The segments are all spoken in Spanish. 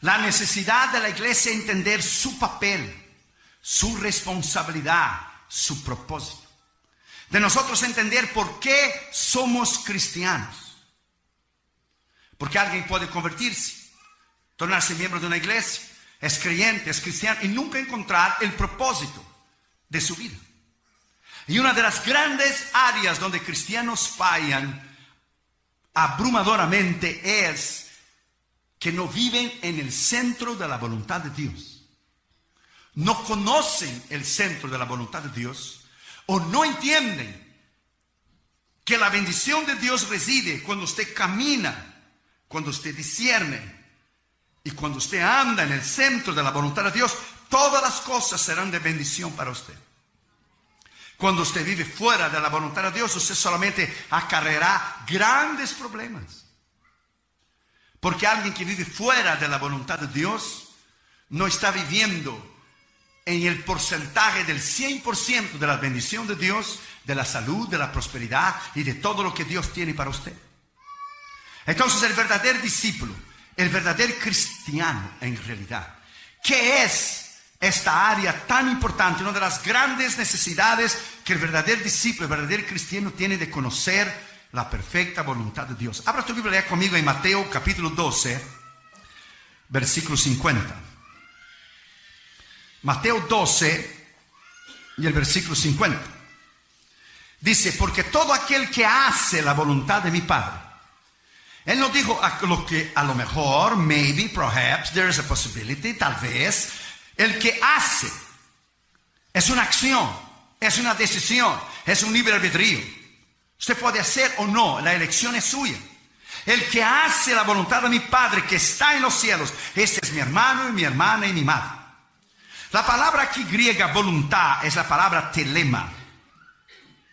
La necesidad de la iglesia entender su papel, su responsabilidad, su propósito. De nosotros entender por qué somos cristianos. Porque alguien puede convertirse, tornarse miembro de una iglesia, es creyente, es cristiano y nunca encontrar el propósito de su vida. Y una de las grandes áreas donde cristianos fallan abrumadoramente es que no viven en el centro de la voluntad de Dios. No conocen el centro de la voluntad de Dios o no entienden que la bendición de Dios reside cuando usted camina, cuando usted discierne y cuando usted anda en el centro de la voluntad de Dios. Todas las cosas serán de bendición para usted. Cuando usted vive fuera de la voluntad de Dios, usted solamente acarreará grandes problemas. Porque alguien que vive fuera de la voluntad de Dios no está viviendo en el porcentaje del 100% de la bendición de Dios, de la salud, de la prosperidad y de todo lo que Dios tiene para usted. Entonces el verdadero discípulo, el verdadero cristiano en realidad, ¿qué es esta área tan importante? Una de las grandes necesidades que el verdadero discípulo, el verdadero cristiano tiene de conocer la perfecta voluntad de Dios. Abra tu Biblia conmigo en Mateo capítulo 12, versículo 50. Mateo 12 y el versículo 50. Dice, porque todo aquel que hace la voluntad de mi Padre. Él no dijo a lo mejor, maybe, perhaps, there is a possibility, tal vez. El que hace es una acción, es una decisión, es un libre albedrío. Usted puede hacer o no, la elección es suya. El que hace la voluntad de mi Padre que está en los cielos, este es mi hermano y mi hermana y mi madre. La palabra aquí griega voluntad es la palabra telema.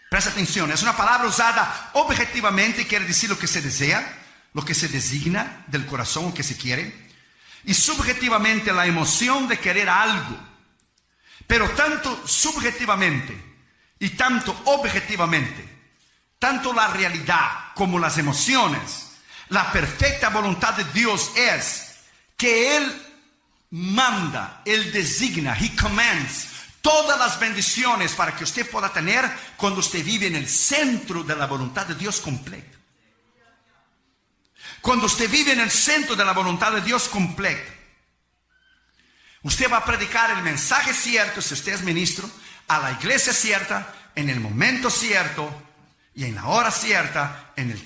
Presta atención, es una palabra usada objetivamente y quiere decir lo que se desea, lo que se designa del corazón, lo que se quiere. Y subjetivamente la emoción de querer algo. Pero tanto subjetivamente y tanto objetivamente, tanto la realidad como las emociones, la perfecta voluntad de Dios es que Él manda, Él designa, He commands todas las bendiciones para que usted pueda tener cuando usted vive en el centro de la voluntad de Dios completa. Cuando usted vive en el centro de la voluntad de Dios completa, usted va a predicar el mensaje cierto, si usted es ministro, a la iglesia cierta, en el momento cierto y en la hora cierta, en el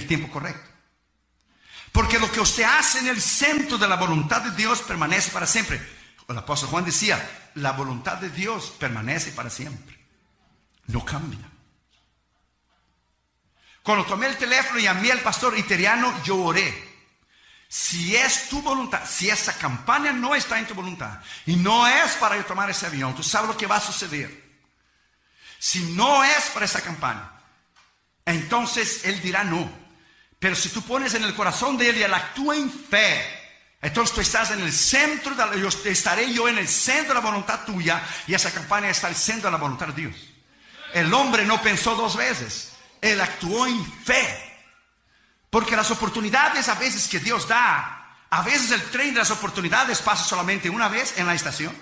tiempo correcto. Porque lo que usted hace en el centro de la voluntad de Dios permanece para siempre. El apóstol Juan decía, la voluntad de Dios permanece para siempre. No cambia. Cuando tomé el teléfono y llamé al pastor Iteriano, yo oré. Si es tu voluntad, si esa campaña no está en tu voluntad y no es para yo tomar ese avión, tú sabes lo que va a suceder. Si no es para esa campaña, entonces Él dirá no. Pero si tú pones en el corazón de Él y Él actúa en fe, entonces tú estás en el centro, estaré yo en el centro de la voluntad tuya y esa campaña está en el centro de la voluntad de Dios. El hombre no pensó dos veces. Él actuó en fe. Porque las oportunidades a veces que Dios da, a veces el tren de las oportunidades pasa solamente una vez en la estación.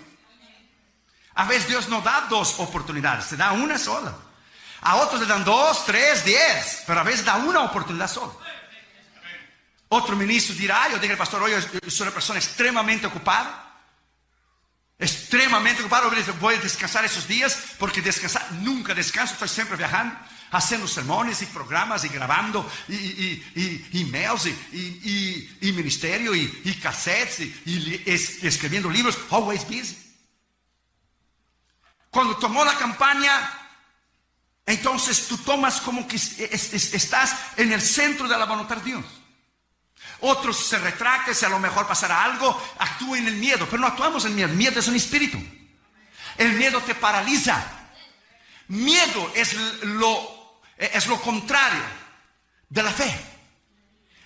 A veces Dios no da dos oportunidades, te da una sola. A otros le dan 2, 3, 10, pero a veces da una oportunidad sola. Otro ministro dirá, yo dije al pastor, oye, yo soy una persona extremadamente ocupada. Voy a descansar esos días, porque descansar, nunca descanso, estoy siempre viajando, haciendo sermones y programas y grabando y emails y ministerio y cassettes y escribiendo libros, always busy. Cuando tomó la campaña, entonces tú tomas como que estás en el centro de la voluntad de Dios. Otros se retractan, si a lo mejor pasará algo, actúan en el miedo, pero no actuamos en el miedo. El miedo es un espíritu. El miedo te paraliza. Miedo es lo contrario de la fe.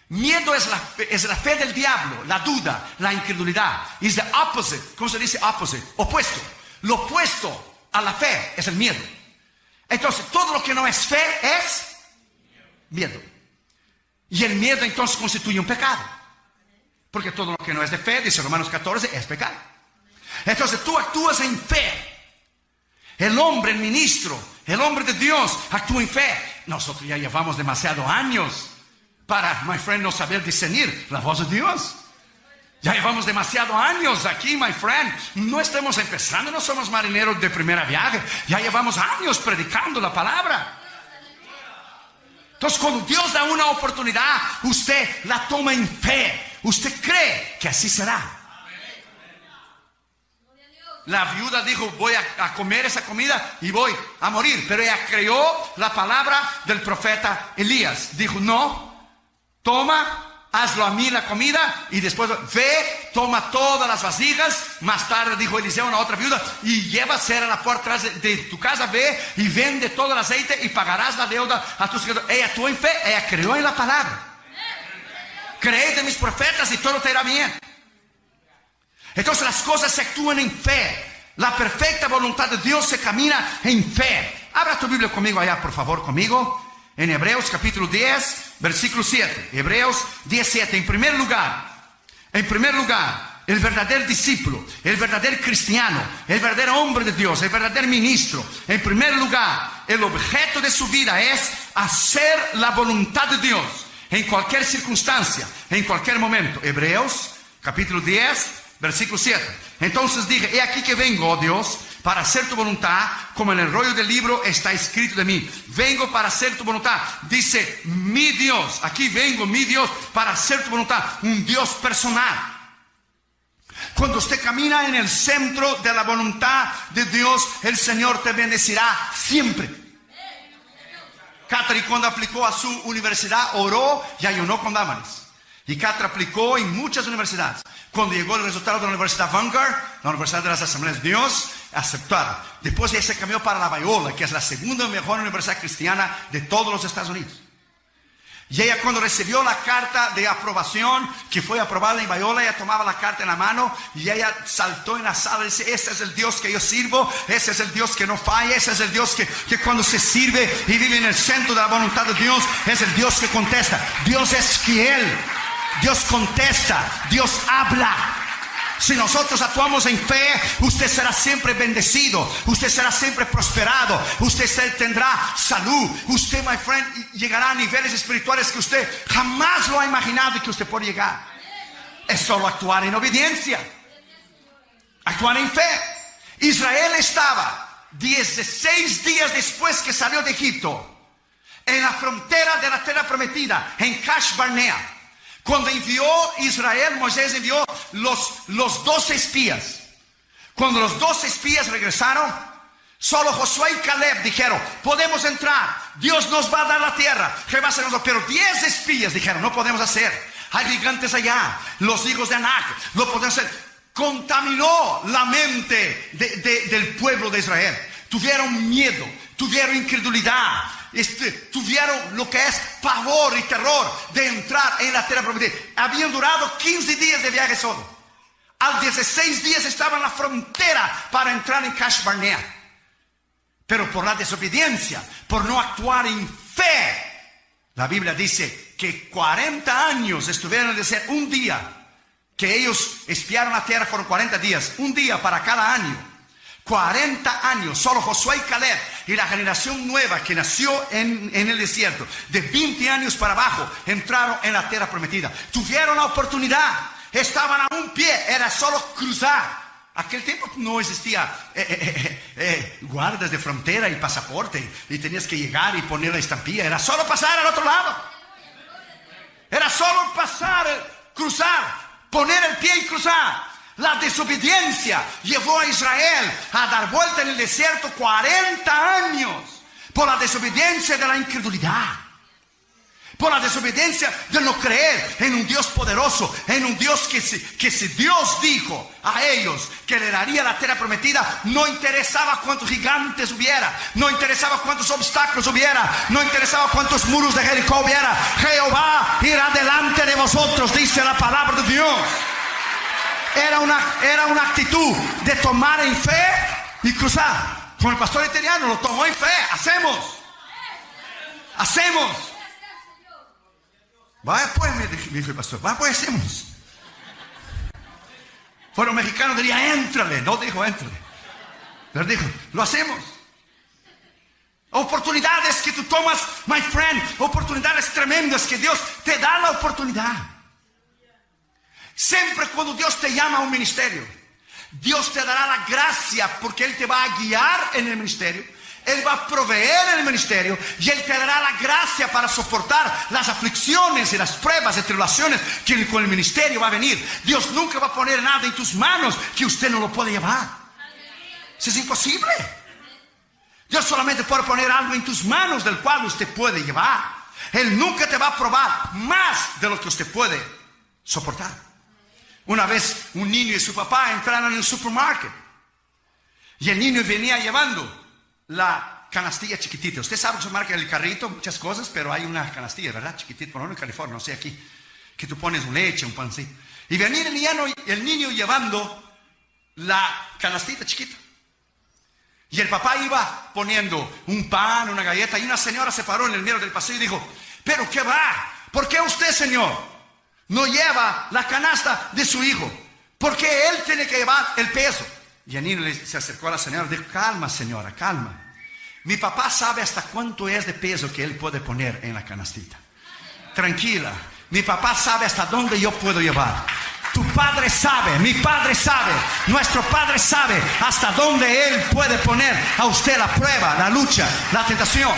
Miedo es la fe del diablo, la duda, la incredulidad. Is the opposite. ¿Cómo se dice opposite? Opuesto. Lo opuesto a la fe es el miedo. Entonces, todo lo que no es fe es miedo. Y el miedo entonces constituye un pecado. Porque todo lo que no es de fe, dice Romanos 14, es pecado. Entonces tú actúas en fe. El hombre, el ministro, el hombre de Dios actúa en fe. Nosotros ya llevamos demasiados años para, my friend, no saber discernir la voz de Dios. Ya llevamos demasiados años aquí, my friend. No estamos empezando, no somos marineros de primera viaje. Ya llevamos años predicando la palabra. Entonces, cuando Dios da una oportunidad, usted la toma en fe. Usted cree que así será. La viuda dijo, voy a comer esa comida y voy a morir. Pero ella creyó la palabra del profeta Elías. Dijo, no, toma, hazlo a mí la comida. Y después ve, toma todas las vasijas. Más tarde dijo Eliseo a una otra viuda, y lleva cera la puerta atrás de tu casa. Ve y vende todo el aceite y pagarás la deuda a tus hijos. Ella actuó en fe, ella creyó en la palabra. Creed de mis profetas y todo te irá bien. Entonces las cosas se actúan en fe. La perfecta voluntad de Dios se camina en fe. Abra tu Biblia conmigo allá, por favor, conmigo. En Hebreos capítulo 10, versículo 7. Hebreos 10, 7. En primer lugar, el verdadero discípulo, el verdadero cristiano, el verdadero hombre de Dios, el verdadero ministro, en primer lugar, el objeto de su vida es hacer la voluntad de Dios en cualquier circunstancia, en cualquier momento. Hebreos capítulo 10, versículo 7. Entonces dije, he aquí que vengo, oh Dios, para hacer tu voluntad, como en el rollo del libro está escrito de mí. Vengo para hacer tu voluntad. Dice, mi Dios, aquí vengo, mi Dios, para hacer tu voluntad. Un Dios personal. Cuando usted camina en el centro de la voluntad de Dios, el Señor te bendecirá siempre. Catherine, cuando aplicó a su universidad, oró y ayunó con Damaris. Y Catra aplicó en muchas universidades. Cuando llegó el resultado de la Universidad Vanguard, la Universidad de las Asambleas de Dios, aceptaron. Después ella se cambió para la Biola, que es la segunda mejor universidad cristiana de todos los Estados Unidos. Y ella, cuando recibió la carta de aprobación, que fue aprobada en Biola, ella tomaba la carta en la mano y ella saltó en la sala y dice, ese es el Dios que yo sirvo, ese es el Dios que no falla, ese es el Dios que cuando se sirve y vive en el centro de la voluntad de Dios, es el Dios que contesta. Dios es fiel. Dios contesta, Dios habla. Si nosotros actuamos en fe, usted será siempre bendecido, usted será siempre prosperado, usted tendrá salud, usted, my friend, llegará a niveles espirituales que usted jamás lo ha imaginado y que usted puede llegar. Es solo actuar en obediencia, actuar en fe. Israel estaba 16 días después que salió de Egipto, en la frontera de la tierra prometida, en Kadesh Barnea. Cuando envió Israel, Moisés envió los 12 espías. Cuando los 12 espías regresaron, solo Josué y Caleb dijeron, podemos entrar, Dios nos va a dar la tierra. Pero 10 espías dijeron, no podemos hacer. Hay gigantes allá, los hijos de Anac, no podemos hacer. Contaminó la mente del pueblo de Israel. Tuvieron miedo, tuvieron incredulidad. Tuvieron lo que es pavor y terror de entrar en la tierra prometida. Habían durado 15 días de viaje solo. Al 16 días estaban en la frontera para entrar en Kadesh Barnea. Pero por la desobediencia, por no actuar en fe, la Biblia dice que 40 años estuvieron en el desierto. Un día que ellos espiaron la tierra fueron 40 días. Un día para cada año. 40 años, solo Josué y Caleb y la generación nueva que nació en el desierto, de 20 años para abajo, entraron en la tierra prometida. Tuvieron la oportunidad, estaban a un pie, era solo cruzar. Aquel tiempo no existía guardas de frontera y pasaporte, y tenías que llegar y poner la estampilla. Era solo pasar al otro lado. Era solo pasar, cruzar, poner el pie y cruzar. La desobediencia llevó a Israel a dar vuelta en el desierto 40 años por la desobediencia de la incredulidad, por la desobediencia de no creer en un Dios poderoso, en un Dios que si Dios dijo a ellos que le daría la tierra prometida, no interesaba cuántos gigantes hubiera, no interesaba cuántos obstáculos hubiera, no interesaba cuántos muros de Jericó hubiera. Jehová irá delante de vosotros, dice la palabra de Dios. Era una actitud de tomar en fe y cruzar. Como el pastor italiano lo tomó en fe. Hacemos. Vaya pues, me dijo el pastor, vaya pues, hacemos. Fuera un mexicano diría, éntrale. No dijo, éntrale. Pero dijo, lo hacemos. Oportunidades que tú tomas, my friend. Oportunidades tremendas que Dios te da la oportunidad. Siempre cuando Dios te llama a un ministerio, Dios te dará la gracia porque Él te va a guiar en el ministerio. Él va a proveer en el ministerio y Él te dará la gracia para soportar las aflicciones y las pruebas y tribulaciones que con el ministerio va a venir. Dios nunca va a poner nada en tus manos que usted no lo puede llevar. Eso es imposible. Dios solamente puede poner algo en tus manos del cual usted puede llevar. Él nunca te va a probar más de lo que usted puede soportar. Una vez un niño y su papá entraron en el supermercado y el niño venía llevando la canastilla chiquitita. Usted sabe que se marca el carrito, muchas cosas, pero hay una canastilla, ¿verdad? Chiquitita, por lo menos en California, no sé aquí, que tú pones leche, un pancito. Y venía el niño llevando la canastita chiquita. Y el papá iba poniendo un pan, una galleta, y una señora se paró en el medio del pasillo y dijo, ¿pero qué va? ¿Por qué usted, señor, no lleva la canasta de su hijo? ¿Por qué él tiene que llevar el peso? Y el niño se acercó a la señora y dijo, calma, señora, calma. Mi papá sabe hasta cuánto es de peso que él puede poner en la canastita. Tranquila, mi papá sabe hasta dónde yo puedo llevar. Tu padre sabe, mi padre sabe, nuestro padre sabe hasta dónde Él puede poner a usted la prueba, la lucha, la tentación.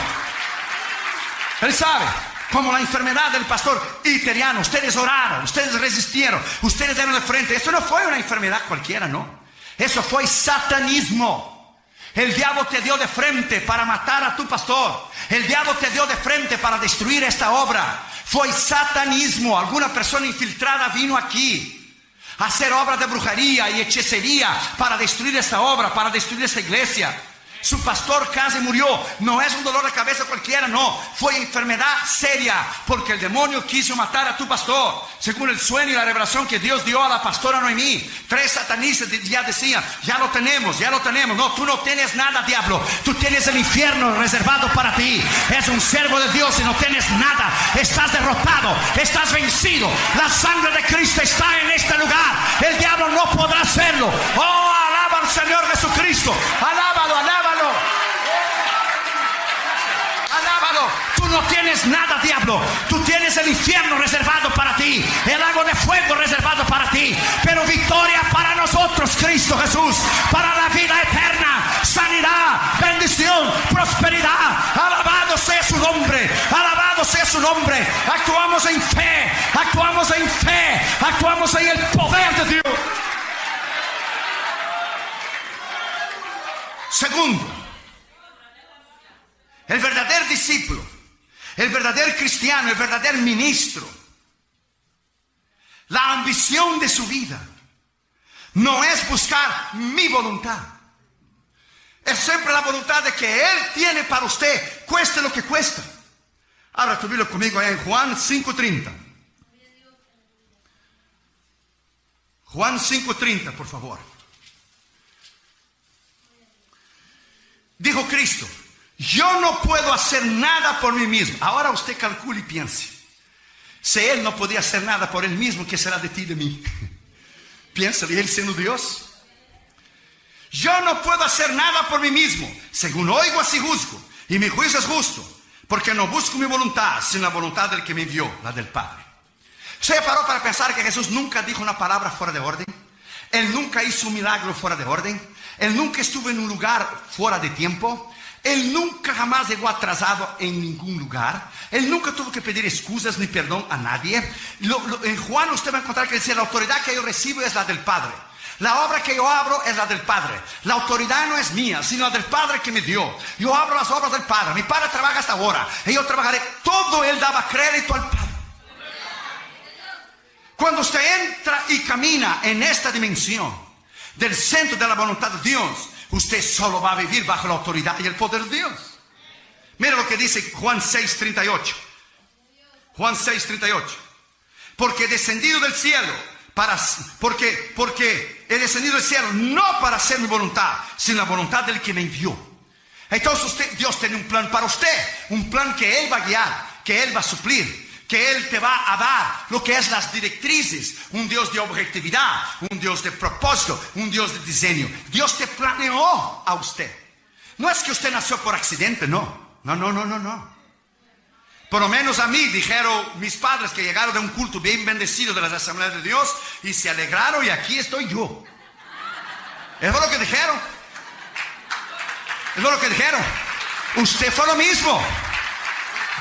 Él sabe. Como la enfermedad del pastor Iteriano. Ustedes oraron, ustedes resistieron, ustedes dieron de frente. Esto no fue una enfermedad cualquiera, no. Eso fue satanismo. El diablo te dio de frente para matar a tu pastor. El diablo te dio de frente para destruir esta obra. Fue satanismo. Alguna persona infiltrada vino aquí a hacer obras de brujería y hechicería para destruir esta obra, para destruir esta iglesia. Su pastor casi murió. No es un dolor de cabeza cualquiera, no. Fue enfermedad seria porque el demonio quiso matar a tu pastor. Según el sueño y la revelación que Dios dio a la pastora Noemí, 3 satanistas ya decían, ya lo tenemos. No, tú no tienes nada, diablo. Tú tienes el infierno reservado para ti. Es un siervo de Dios y no tienes nada. Estás derrotado, estás vencido. La sangre de Cristo está en este lugar. El diablo no podrá hacerlo. Oh, alaba al Señor Jesucristo. Alábalo, alábalo. Tú no tienes nada, diablo. Tú tienes el infierno reservado para ti, el lago de fuego reservado para ti, pero victoria para nosotros, Cristo Jesús, para la vida eterna, sanidad, bendición, prosperidad. Alabado sea su nombre, alabado sea su nombre. Actuamos en fe, actuamos en fe, actuamos en el poder de Dios. Segundo, el verdadero discípulo, el verdadero cristiano, el verdadero ministro, la ambición de su vida no es buscar mi voluntad. Es siempre la voluntad de que Él tiene para usted, cueste lo que cuesta. Abra tu Biblia conmigo en Juan 5:30. Juan 5:30, por favor. Dijo Cristo, yo no puedo hacer nada por mí mismo. Ahora usted calcule y piense. Si Él no podía hacer nada por Él mismo, ¿qué será de ti y de mí? Piénsale, Él siendo Dios. Yo no puedo hacer nada por mí mismo. Según oigo, así juzgo. Y mi juicio es justo. Porque no busco mi voluntad, sino la voluntad del que me envió, la del Padre. ¿Se paró para pensar que Jesús nunca dijo una palabra fuera de orden? Él nunca hizo un milagro fuera de orden. Él nunca estuvo en un lugar fuera de tiempo. Él nunca jamás llegó atrasado en ningún lugar. Él nunca tuvo que pedir excusas ni perdón a nadie. En Juan usted va a encontrar que dice, la autoridad que yo recibo es la del Padre. La obra que yo abro es la del Padre. La autoridad no es mía, sino la del Padre que me dio. Yo abro las obras del Padre. Mi Padre trabaja hasta ahora y yo trabajaré. Todo Él daba crédito al Padre. Cuando usted entra y camina en esta dimensión del centro de la voluntad de Dios, usted solo va a vivir bajo la autoridad y el poder de Dios. Mira lo que dice Juan 6:38. Juan 6:38. Porque he descendido del cielo porque he descendido del cielo no para hacer mi voluntad, sino la voluntad del que me envió. Entonces Dios tiene un plan para usted, un plan que Él va a guiar, que Él va a suplir, que Él te va a dar lo que es las directrices, un Dios de objetividad, un Dios de propósito, un Dios de diseño. Dios te planeó a usted. No es que usted nació por accidente, no. No. Por lo menos a mí dijeron mis padres que llegaron de un culto bien bendecido de las Asambleas de Dios y se alegraron y aquí estoy yo. Eso es lo que dijeron. Usted fue lo mismo.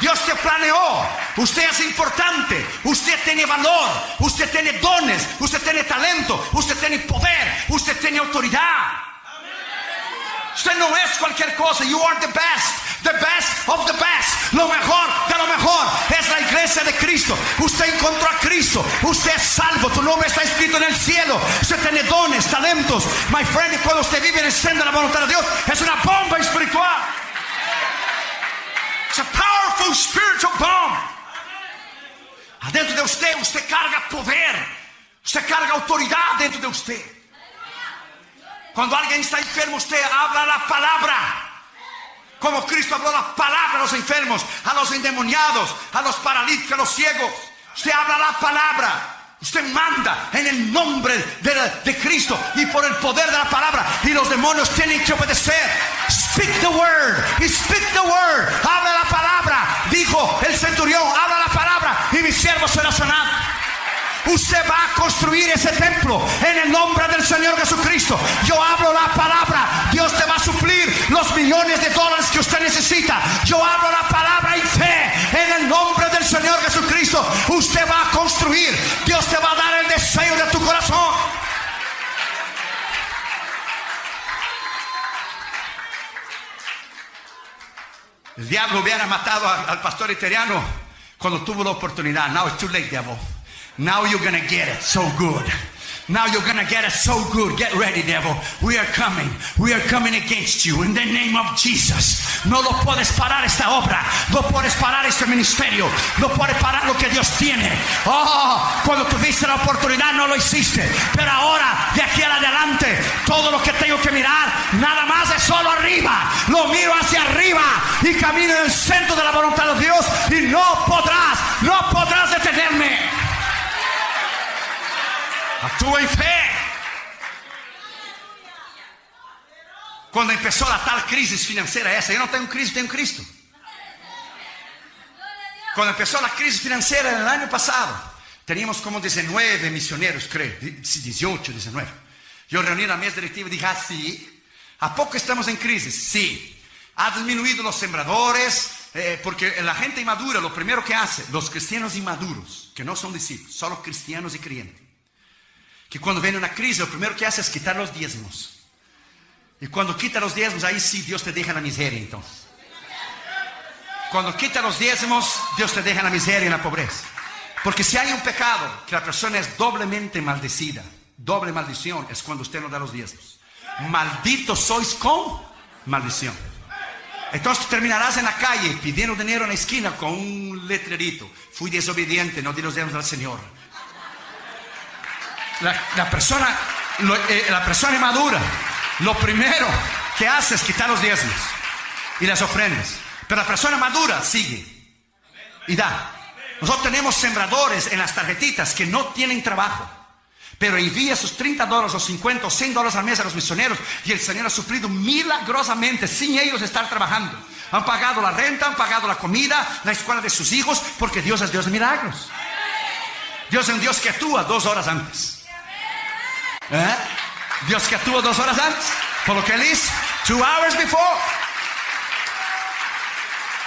Dios te planeó. Usted es importante. Usted tiene valor. Usted tiene dones. Usted tiene talento. Usted tiene poder. Usted tiene autoridad. Usted no es cualquier cosa. You are the best. The best of the best. Lo mejor de lo mejor es la iglesia de Cristo. Usted encontró a Cristo. Usted es salvo. Tu nombre está escrito en el cielo. Usted tiene dones, talentos. My friend, y cuando usted vive en el seno de la voluntad de Dios, es una bomba espiritual. It's a powerful spiritual bomb. Adentro de usted, usted carga poder. Usted carga autoridad dentro de usted. Cuando alguien está enfermo, usted habla la palabra. Como Cristo habló la palabra a los enfermos, a los endemoniados, a los paralíticos, a los ciegos. Usted habla la palabra. Usted manda en el nombre de Cristo y por el poder de la palabra. Y los demonios tienen que obedecer. Speak the word. Speak the word. Habla la palabra. Dijo el centurión, habla la palabra y mi siervo será sanado. Usted va a construir ese templo en el nombre del Señor Jesucristo. Yo hablo la palabra. Dios te va a suplir los millones de dólares que usted necesita. Yo hablo la palabra y fe en el nombre del Señor Jesucristo. Usted va a construir. Dios te va a dar el deseo de tu corazón. El diablo hubiera matado al pastor italiano cuando tuvo la oportunidad. Now it's too late, devil. Now you're going to get it so good. Now you're going to get it so good. Get ready, devil. We are coming. We are coming against you in the name of Jesus. No lo puedes parar esta obra. No puedes parar este ministerio. No puedes parar lo que Dios tiene. Oh, cuando tuviste la oportunidad no lo hiciste. Pero ahora, de aquí en adelante, todo lo que tengo que mirar, nada más es solo arriba. Lo miro hacia arriba y camino en el centro de la voluntad de Dios. Y no podrás detenerme. Actúa en fe. Cuando empezó la tal crisis financiera esa, yo no tengo crisis, tengo Cristo. Cuando empezó la crisis financiera en el año pasado, teníamos como 19 misioneros, creo, 18, 19. Yo reuní la mesa directiva y dije, sí, ¿a poco estamos en crisis? Sí. Ha disminuido los sembradores, porque la gente inmadura, lo primero que hace, los cristianos inmaduros, que no son discípulos, solo cristianos y creyentes, que cuando viene una crisis, lo primero que hace es quitar los diezmos. Y cuando quita los diezmos, ahí sí Dios te deja en la miseria entonces. Cuando quita los diezmos, Dios te deja en la miseria y en la pobreza. Porque si hay un pecado, que la persona es doblemente maldecida, doble maldición, es cuando usted no da los diezmos. Malditos sois con maldición. Entonces terminarás en la calle pidiendo dinero en la esquina con un letrerito. Fui desobediente, no di los diezmos al Señor. La persona inmadura, lo primero que hace es quitar los diezmos y las ofrendas. Pero la persona madura sigue y da. Nosotros tenemos sembradores en las tarjetitas que no tienen trabajo, pero envía sus $30 o 50 o $100 al mes a los misioneros y el Señor ha suplido milagrosamente sin ellos estar trabajando. Han pagado la renta, han pagado la comida, la escuela de sus hijos, porque Dios es Dios de milagros. Dios es un Dios que actúa 2 horas antes. Dios que actúa 2 horas antes. Por lo que Él hizo 2 hours before.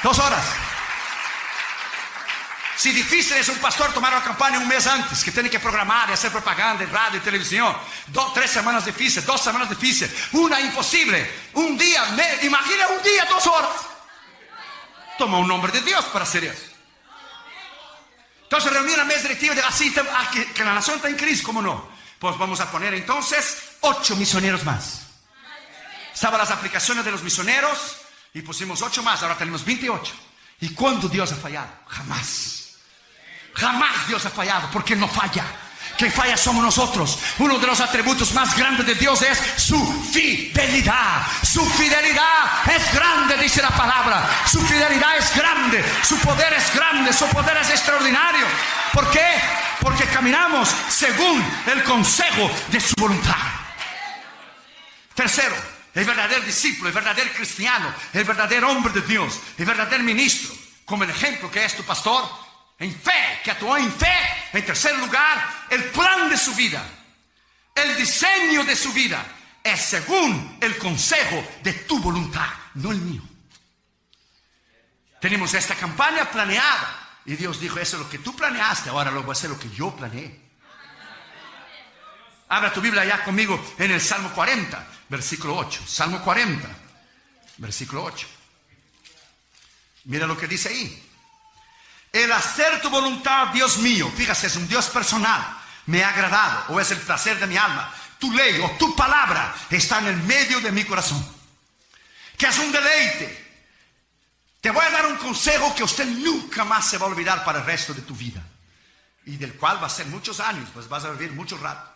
2 horas. Si difícil es un pastor tomar la campaña un mes antes, que tiene que programar y hacer propaganda en radio y televisión, 3 semanas difíciles, 2 semanas difíciles, una imposible, un día, imagina un día, 2 horas. Toma un nombre de Dios para hacer eso. Entonces reuní una mesa directiva de así, que la nación está en crisis, ¿cómo no? Pues vamos a poner entonces 8 misioneros más. Estaban las aplicaciones de los misioneros y pusimos 8 más, ahora tenemos 28. ¿Y cuándo Dios ha fallado? Jamás. Jamás Dios ha fallado, porque Él no falla. Quien falla somos nosotros. Uno de los atributos más grandes de Dios es su fidelidad. Su fidelidad es grande, dice la palabra. Su fidelidad es grande. Su poder es grande. Su poder es extraordinario. ¿Por qué? Porque caminamos según el consejo de su voluntad. Tercero, el verdadero discípulo, el verdadero cristiano, el verdadero hombre de Dios, el verdadero ministro, como el ejemplo que es tu pastor, en fe, que actuó en fe. En tercer lugar, el plan de su vida, el diseño de su vida es según el consejo de tu voluntad, no el mío. Tenemos esta campaña planeada y Dios dijo: eso es lo que tú planeaste, ahora lo voy a hacer lo que yo planeé. Abra tu Biblia ya conmigo en el Salmo 40, versículo 8. Salmo 40, versículo 8. Mira lo que dice ahí. El hacer tu voluntad, Dios mío, fíjate, es un Dios personal, me ha agradado, o es el placer de mi alma. Tu ley o tu palabra está en el medio de mi corazón, que es un deleite. Te voy a dar un consejo que usted nunca más se va a olvidar para el resto de tu vida, y del cual va a ser muchos años, pues vas a vivir mucho rato.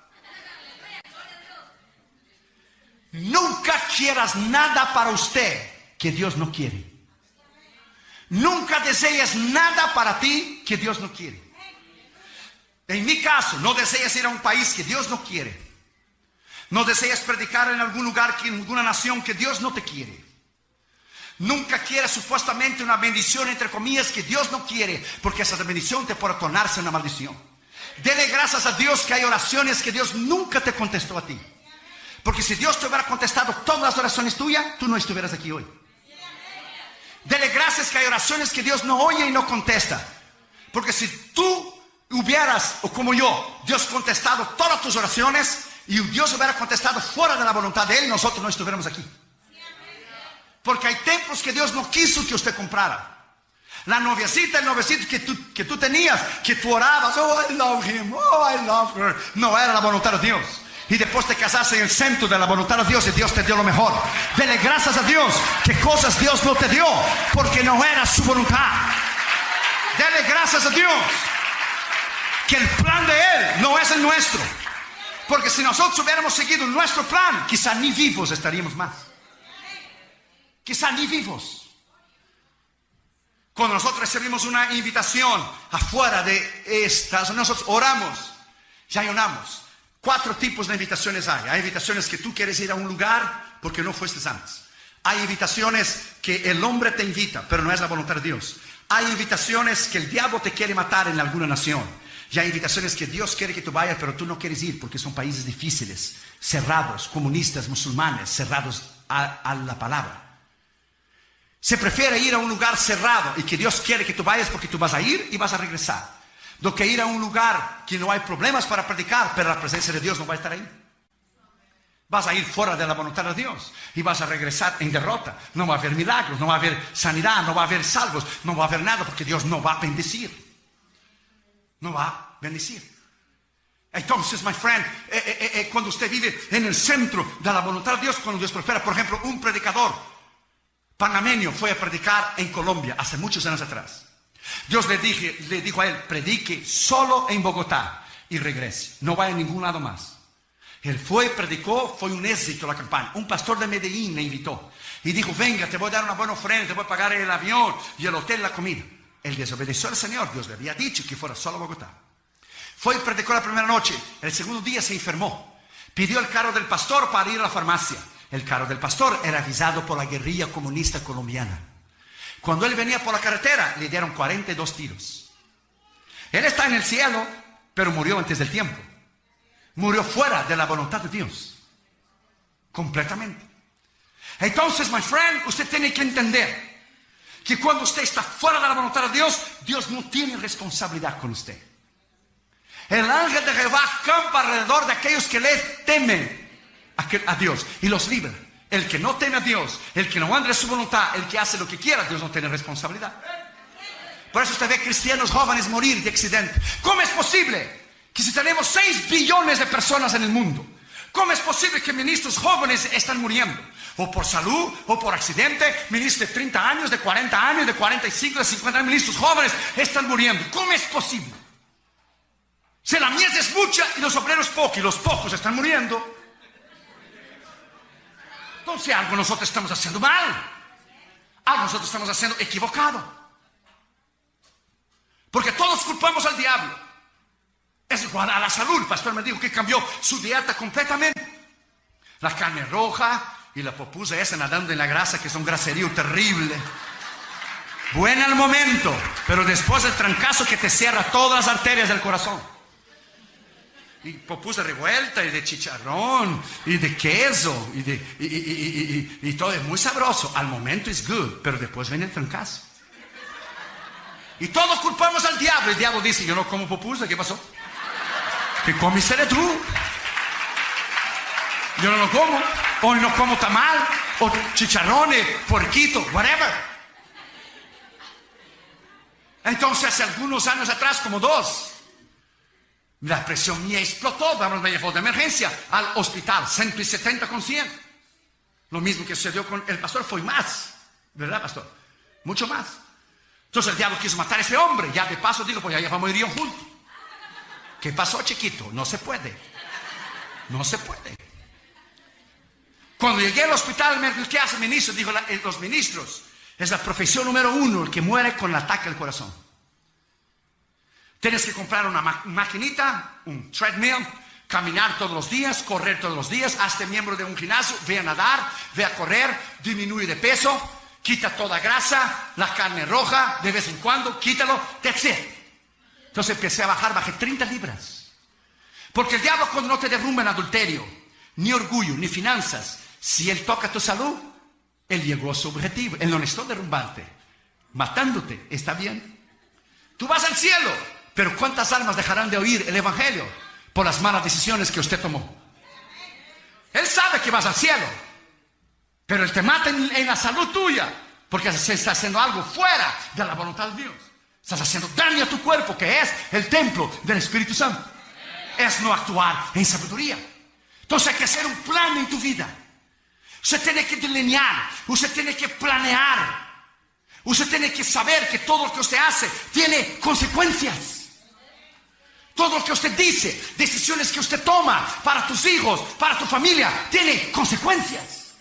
Nunca quieras nada para usted que Dios no quiere. Nunca desees nada para ti que Dios no quiere. En mi caso, no desees ir a un país que Dios no quiere. No desees predicar en algún lugar, en alguna nación que Dios no te quiere. Nunca quieras supuestamente una bendición, entre comillas, que Dios no quiere, porque esa bendición te puede tornarse una maldición. Dele gracias a Dios que hay oraciones que Dios nunca te contestó a ti. Porque si Dios te hubiera contestado todas las oraciones tuyas, tú no estuvieras aquí hoy. Dele gracias que hay oraciones que Dios no oye y no contesta. Porque si tú hubieras, o como yo, Dios contestado todas tus oraciones y Dios hubiera contestado fuera de la voluntad de Él, nosotros no estuviéramos aquí. Porque hay templos que Dios no quiso que usted comprara. La noviecita, el noviecito que tú tenías, que tú orabas, oh, I love him, oh, I love her, no era la voluntad de Dios. Y después te casaste en el centro de la voluntad de Dios y Dios te dio lo mejor. Dele gracias a Dios que cosas Dios no te dio porque no era su voluntad. Dele gracias a Dios que el plan de Él no es el nuestro. Porque si nosotros hubiéramos seguido nuestro plan, quizá ni vivos estaríamos más. Quizá ni vivos. Cuando nosotros recibimos una invitación afuera de estas, nosotros oramos, ya ayunamos. 4 tipos de invitaciones hay. Hay invitaciones que tú quieres ir a un lugar porque no fuiste antes. Hay invitaciones que el hombre te invita, pero no es la voluntad de Dios. Hay invitaciones que el diablo te quiere matar en alguna nación. Y hay invitaciones que Dios quiere que tú vayas, pero tú no quieres ir porque son países difíciles, cerrados, comunistas, musulmanes, cerrados a la palabra. Se prefiere ir a un lugar cerrado y que Dios quiere que tú vayas porque tú vas a ir y vas a regresar, do que ir a un lugar que no hay problemas para predicar, pero la presencia de Dios no va a estar ahí. Vas a ir fuera de la voluntad de Dios y vas a regresar en derrota. No va a haber milagros, no va a haber sanidad, no va a haber salvos, no va a haber nada porque Dios no va a bendecir. No va a bendecir. Entonces, my friend, cuando usted vive en el centro de la voluntad de Dios, cuando Dios prospera, por ejemplo, un predicador panameño fue a predicar en Colombia hace muchos años atrás. Dios le dijo a él: predique solo en Bogotá y regrese, no vaya a ningún lado más. Él fue, predicó, fue un éxito la campaña. Un pastor de Medellín le invitó y dijo: venga, te voy a dar una buena ofrenda, te voy a pagar el avión y el hotel, la comida. Él desobedeció al Señor. Dios le había dicho que fuera solo a Bogotá. Fue y predicó la primera noche. El segundo día se enfermó. Pidió el carro del pastor para ir a la farmacia. El carro del pastor era avisado por la guerrilla comunista colombiana. Cuando él venía por la carretera, le dieron 42 tiros. Él está en el cielo, pero murió antes del tiempo. Murió fuera de la voluntad de Dios. Completamente. Entonces, my friend, usted tiene que entender que cuando usted está fuera de la voluntad de Dios, Dios no tiene responsabilidad con usted. El ángel de Jehová campa alrededor de aquellos que le temen a Dios y los libra. El que no teme a Dios, el que no anda en su voluntad, el que hace lo que quiera, Dios no tiene responsabilidad. Por eso usted ve cristianos jóvenes morir de accidente. ¿Cómo es posible que si tenemos 6 billones de personas en el mundo, cómo es posible que ministros jóvenes están muriendo? O por salud, o por accidente. Ministros de 30 años, de 40 años, de 45, de 50 años, ministros jóvenes están muriendo. ¿Cómo es posible? Si la mies es mucha y los obreros pocos, y los pocos están muriendo, entonces algo nosotros estamos haciendo mal, algo nosotros estamos haciendo equivocado. Porque todos culpamos al diablo. Es igual a la salud. El pastor me dijo que cambió su dieta completamente. La carne roja y la popusa esa nadando en la grasa, que es un graserío terrible. Buena al momento, pero después el trancazo que te cierra todas las arterias del corazón. Y popusa revuelta, y de chicharrón, y de queso, y todo es muy sabroso. Al momento es good, pero después viene el trancazo. Y todos culpamos al diablo. El diablo dice, yo no como pupusa, ¿qué pasó? ¿Qué comiste tú? Yo no lo como. O no como tamal, o chicharrones, porquito, whatever. Entonces hace algunos años atrás, como 2, la presión mía explotó. Me llevó de emergencia al hospital, 170 con 100. Lo mismo que sucedió con el pastor, fue más, ¿verdad, pastor? Mucho más. Entonces el diablo quiso matar a ese hombre. Ya de paso digo, pues ya vamos a ir juntos. ¿Qué pasó, chiquito? No se puede. No se puede. Cuando llegué al hospital, ¿qué hace el ministro? Dijo, los ministros es la profesión número 1, el que muere con el ataque al corazón. Tienes que comprar una maquinita, un treadmill, caminar todos los días, correr todos los días, hazte miembro de un gimnasio, ve a nadar, ve a correr, disminuye de peso. Quita toda grasa, la carne roja, de vez en cuando, quítalo, that's it. Entonces empecé a bajar, bajé 30 libras. Porque el diablo, cuando no te derrumba en adulterio, ni orgullo, ni finanzas, si él toca tu salud, él llegó a su objetivo. Él no necesitó derrumbarte, matándote, está bien. Tú vas al cielo, pero ¿cuántas almas dejarán de oír el evangelio por las malas decisiones que usted tomó? Él sabe que vas al cielo, pero él te mata en la salud tuya, porque se está haciendo algo fuera de la voluntad de Dios. Estás haciendo daño a tu cuerpo, que es el templo del Espíritu Santo. Es no actuar en sabiduría. Entonces hay que hacer un plan en tu vida. Usted tiene que delinear, usted tiene que planear, usted tiene que saber que todo lo que usted hace tiene consecuencias. Todo lo que usted dice, decisiones que usted toma para tus hijos, para tu familia, tiene consecuencias.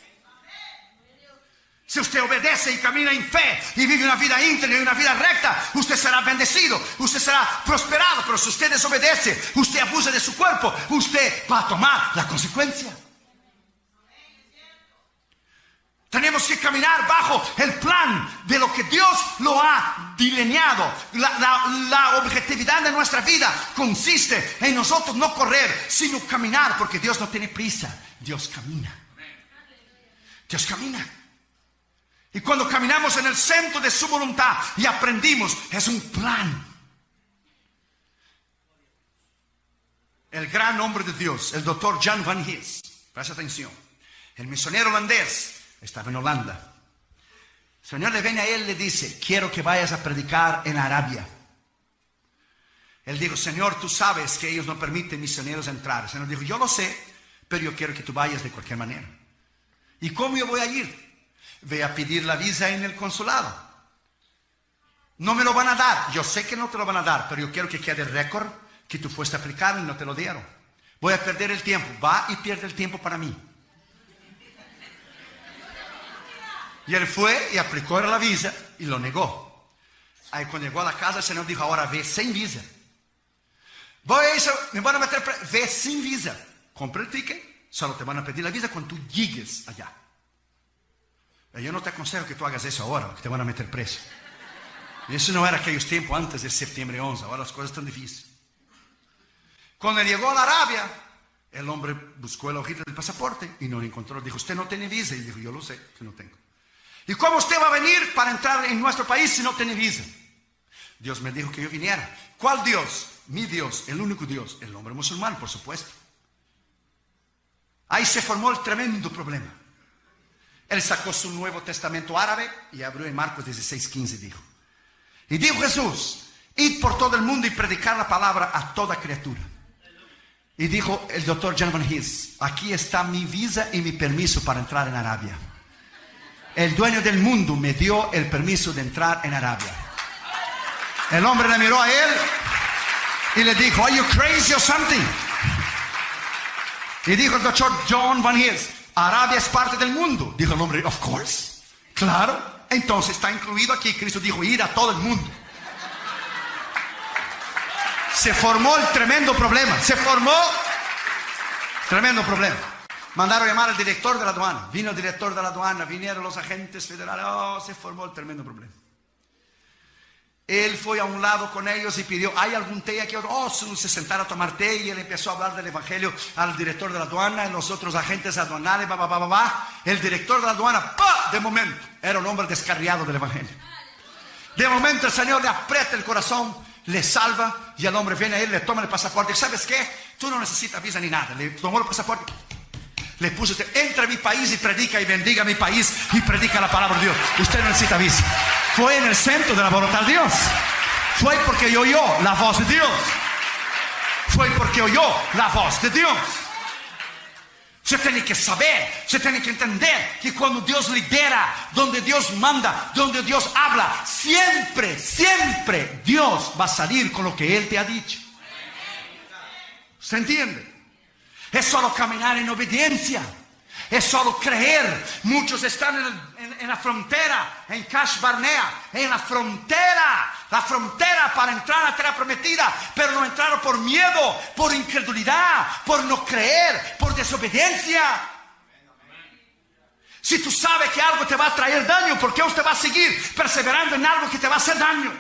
Si usted obedece y camina en fe y vive una vida íntegra y una vida recta, usted será bendecido, usted será prosperado. Pero si usted desobedece, usted abusa de su cuerpo, usted va a tomar la consecuencia. Tenemos que caminar bajo el plan de lo que Dios lo ha delineado. La objetividad de nuestra vida consiste en nosotros no correr, sino caminar, porque Dios no tiene prisa, Dios camina. Dios camina. Y cuando caminamos en el centro de su voluntad y aprendimos, es un plan. El gran hombre de Dios, el doctor Jan van Hees, presta atención, el misionero holandés, estaba en Holanda. El Señor le viene a él y le dice, quiero que vayas a predicar en Arabia. Él dijo, Señor, tú sabes que ellos no permiten misioneros entrar. El Señor dijo, yo lo sé, pero yo quiero que tú vayas de cualquier manera. ¿Y cómo yo voy a ir? Ve a pedir la visa en el consulado. No me lo van a dar. Yo sé que no te lo van a dar, pero yo quiero que quede récord que tú fuiste a aplicar y no te lo dieron. Voy a perder el tiempo. Va y pierde el tiempo para mí. Y él fue y aplicó la visa y lo negó. Ahí cuando llegó a la casa, el Señor dijo, ahora ve sin visa. Me van a meter, ve sin visa. Compra el ticket, solo te van a pedir la visa cuando tú llegues allá. Yo no te aconsejo que tú hagas eso ahora, que te van a meter preso. Y eso no era aquellos tiempos antes de septiembre 11, ahora las cosas están difíciles. Cuando él llegó a la Arabia, el hombre buscó el hojita del pasaporte y no lo encontró. Dijo, usted no tiene visa. Y dijo, yo lo sé que no tengo. ¿Y cómo usted va a venir para entrar en nuestro país si no tiene visa? Dios me dijo que yo viniera. ¿Cuál Dios? Mi Dios, el único Dios. El hombre musulmán, por supuesto. Ahí se formó el tremendo problema. Él sacó su Nuevo Testamento árabe y abrió en Marcos 16:15, dijo. Y dijo Jesús, id por todo el mundo y predicar la palabra a toda criatura. Y dijo el doctor Jan van Hees, aquí está mi visa y mi permiso para entrar en Arabia. El dueño del mundo me dio el permiso de entrar en Arabia. El hombre le miró a él Y le dijo, "Are you crazy or something?" Y dijo el doctor John Van Hils, "Arabia es parte del mundo." Dijo el hombre, "Of course." Claro. Entonces está incluido aquí. Cristo dijo, ir a todo el mundo. Se formó el tremendo problema. Tremendo problema. Mandaron a llamar al director de la aduana. Vino el director de la aduana, vinieron los agentes federales. Se formó el tremendo problema. Él fue a un lado con ellos y pidió, ¿hay algún té aquí? Se sentaron a tomar té y él empezó a hablar del evangelio al director de la aduana y los otros agentes aduanales. El director de la aduana, de momento, era un hombre descarriado del evangelio. De momento el Señor le aprieta el corazón, le salva y el hombre viene a él, le toma el pasaporte. ¿Sabes qué? Tú no necesitas visa ni nada. Le tomó el pasaporte, le puso, entra a mi país y predica y bendiga a mi país y predica la palabra de Dios. Usted no necesita visa. Fue en el centro de la voluntad de Dios. Fue porque oyó la voz de Dios. Fue porque oyó la voz de Dios. Usted tiene que saber, usted tiene que entender que cuando Dios lidera, donde Dios manda, donde Dios habla, siempre, siempre Dios va a salir con lo que Él te ha dicho. ¿Se entiende? Es solo caminar en obediencia. Es solo creer. Muchos están en la frontera, en Kash Barnea, en la frontera para entrar a la tierra prometida, pero no entraron por miedo, por incredulidad, por no creer, por desobediencia. Si tú sabes que algo te va a traer daño, ¿por qué usted va a seguir perseverando en algo que te va a hacer daño?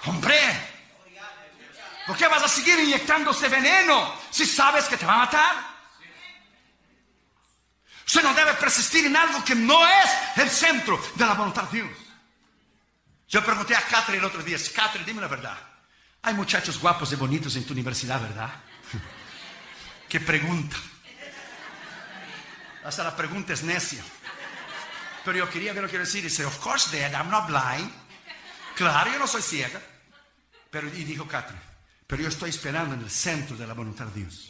Hombre, ¿por qué vas a seguir inyectándose veneno si sabes que te va a matar? Usted no debe persistir en algo que no es el centro de la voluntad de Dios. Yo pregunté a Catherine el otro día, Catherine, dime la verdad. Hay muchachos guapos y bonitos en tu universidad, ¿verdad? ¿Qué pregunta? Hasta la pregunta es necia. Pero yo quería ver lo que quiero decir. Dice, of course, Dad, I'm not blind. Claro, yo no soy ciega. Y dijo Catherine, pero yo estoy esperando en el centro de la voluntad de Dios.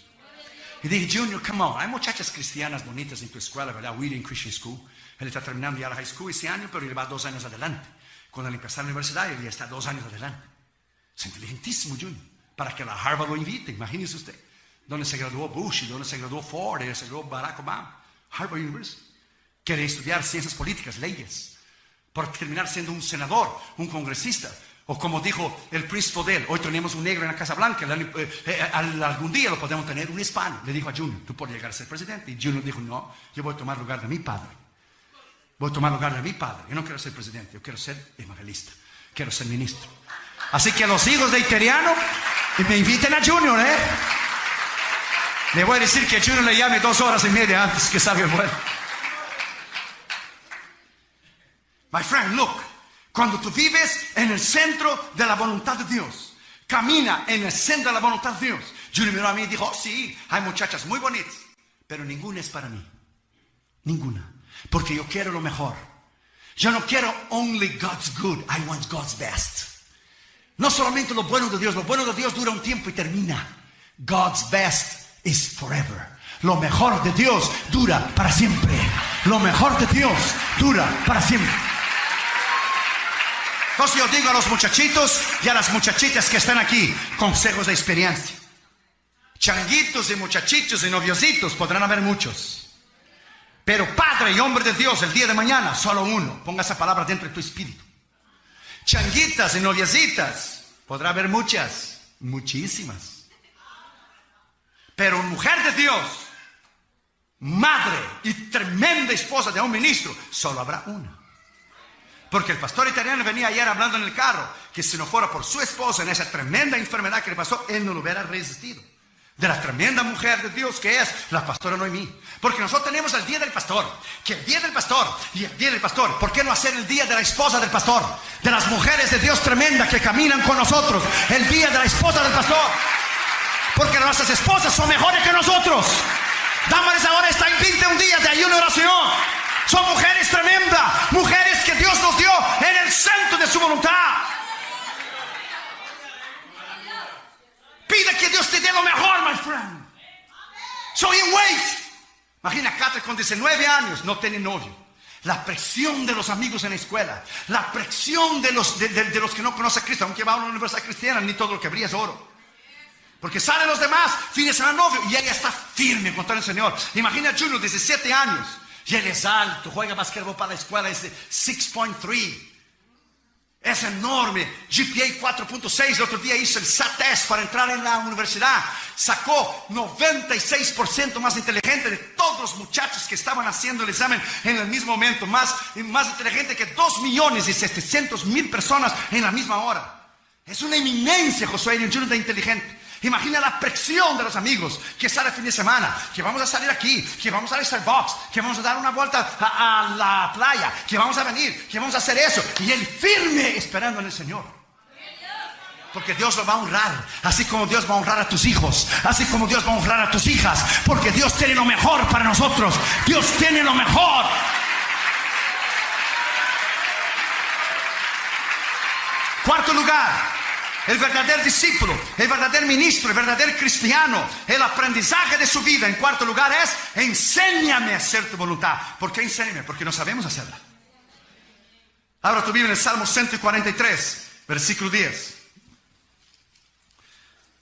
Y dije, Junior, come on, hay muchachas cristianas bonitas en tu escuela, ¿verdad? Wheaton Christian School. Él está terminando ya la high school ese año, pero él va 2 años adelante. Cuando él empezó la universidad, él ya está 2 años adelante. Es inteligentísimo, Junior. Para que la Harvard lo invite, imagínese usted. Donde se graduó Bush, y donde se graduó Ford, y donde se graduó Barack Obama. Harvard University. Quiere estudiar ciencias políticas, leyes. Por terminar siendo un senador, un congresista. O como dijo el príncipe de él, hoy tenemos un negro en la Casa Blanca, algún día lo podemos tener un hispano. Le dijo a Junior, tú puedes llegar a ser presidente. Y Junior dijo, no, yo voy a tomar lugar de mi padre. Voy a tomar lugar de mi padre. Yo no quiero ser presidente, yo quiero ser evangelista. Quiero ser ministro. Así que los hijos de Iteriano, me inviten a Junior, ¿eh? Le voy a decir que Junior le llame 2 horas y media antes que salga el vuelo. My friend, look. Cuando tú vives en el centro de la voluntad de Dios, camina en el centro de la voluntad de Dios. Junior miró a mí y dijo, sí, hay muchachas muy bonitas, pero ninguna es para mí. Ninguna. Porque yo quiero lo mejor. Yo no quiero only God's good, I want God's best. No solamente lo bueno de Dios dura un tiempo y termina. God's best is forever. Lo mejor de Dios dura para siempre. Lo mejor de Dios dura para siempre. Entonces yo digo a los muchachitos y a las muchachitas que están aquí, consejos de experiencia. Changuitos y muchachitos y noviositos podrán haber muchos. Pero padre y hombre de Dios, el día de mañana, solo uno. Ponga esa palabra dentro de tu espíritu. Changuitas y noviecitas, podrá haber muchas, muchísimas. Pero mujer de Dios, madre y tremenda esposa de un ministro, solo habrá una. Porque el pastor italiano venía ayer hablando en el carro, que si no fuera por su esposa en esa tremenda enfermedad que le pasó, él no lo hubiera resistido. De la tremenda mujer de Dios que es la pastora Noemí. Porque nosotros tenemos el día del pastor, que el día del pastor y el día del pastor, ¿por qué no hacer el día de la esposa del pastor? De las mujeres de Dios tremenda que caminan con nosotros, el día de la esposa del pastor. Porque nuestras esposas son mejores que nosotros. Dámales ahora esta 21 días de ayuno y oración. Son mujeres tremendas, mujeres que Dios nos dio en el centro de su voluntad. Pide que Dios te dé lo mejor, my friend. So you wait. Imagina a Catherine con 19 años, no tiene novio. La presión de los amigos en la escuela, la presión de los que no conocen a Cristo, aunque va a una universidad cristiana, ni todo lo que brilla es oro. Porque salen los demás, fin de semana novio, y ella está firme contra el Señor. Imagina a Junior, 17 años, y él es alto, juega basquetbol para la escuela, es de 6.3. Es enorme, GPA 4.6, el otro día hizo el SAT para entrar en la universidad. Sacó 96% más inteligente de todos los muchachos que estaban haciendo el examen en el mismo momento. Más inteligente que 2.700.000 personas en la misma hora. Es una eminencia Josué Junior de inteligente. Imagina la presión de los amigos que sale el fin de semana, que vamos a salir aquí, que vamos a Starbucks, que vamos a dar una vuelta a la playa, que vamos a venir, que vamos a hacer eso. Y él firme esperando en el Señor. Porque Dios lo va a honrar, así como Dios va a honrar a tus hijos, así como Dios va a honrar a tus hijas, porque Dios tiene lo mejor para nosotros. Dios tiene lo mejor. Cuarto lugar. El verdadero discípulo, el verdadero ministro, el verdadero cristiano, el aprendizaje de su vida en cuarto lugar es: enséñame a hacer tu voluntad. ¿Por qué enséñame? Porque no sabemos hacerla. Ahora tu Biblia en el Salmo 143, versículo 10.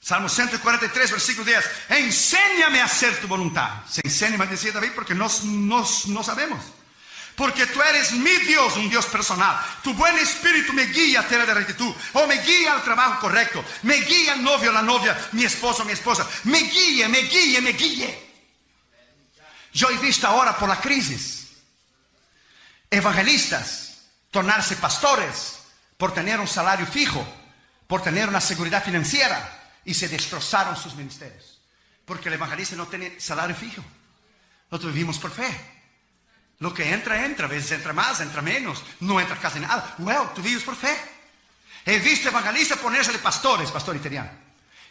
Salmo 143, versículo 10. Enséñame a hacer tu voluntad. Se enséñame, decía David, porque no sabemos. Porque tú eres mi Dios, un Dios personal. Tu buen espíritu me guía a tierra de rectitud, o me guía al trabajo correcto, me guía el novio, la novia, mi esposo, mi esposa. Me guíe. Yo he visto ahora por la crisis evangelistas tornarse pastores por tener un salario fijo, por tener una seguridad financiera, y se destrozaron sus ministerios. Porque el evangelista no tiene salario fijo. Nosotros vivimos por fe. Lo que entra, a veces entra más, entra menos, no entra casi nada. Tú vives por fe. He visto evangelistas ponerse de pastores, pastor italiano.